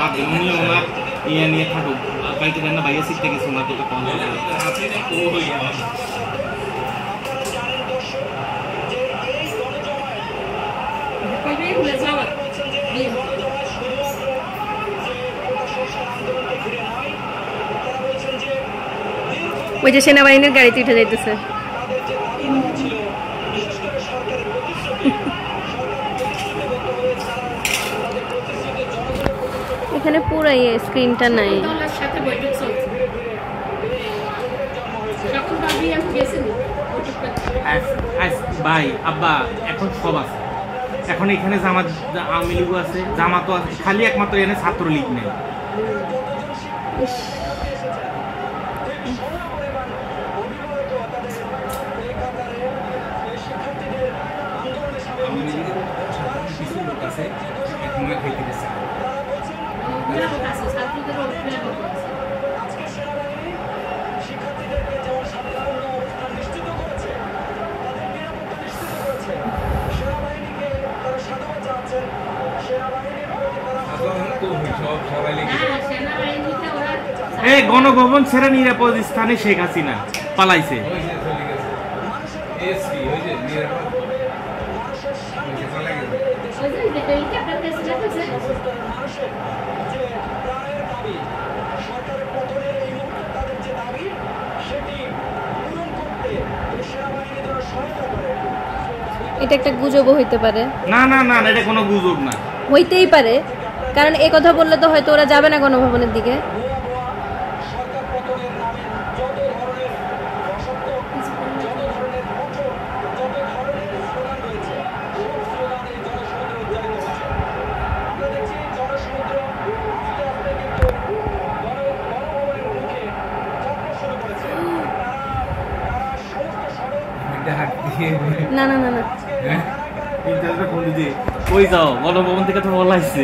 বাদ উনি ওনার ইয়ে নিয়ে থাকুক বাইকে দেন না বাইরে শিখতে গেছে ওনার তোকে কম ওই যে সেনাবাহিনীর গাড়িতে উঠে যাইতেছে এখানে পুরাই স্ক্রিনটা নাই ভাই আব্বা এখন সব আছে এখন এখানে জামাত আওয়ামী লীগও আছে জামাতও আছে খালি একমাত্র এখানে ছাত্রলীগ নেই গণভবন ছেড়ে নিরাপদ স্থানে শেখ হাসিনা পালাইছে এটা একটা গুজবও হইতে পারে না না না এটা কোনো গুজব না হইতেই পারে কারণ এই কথা বললে তো হয়তো ওরা যাবে না গণভবনের দিকে না না না না ওই যাও গণভবন থেকে তো বলা হয়েছে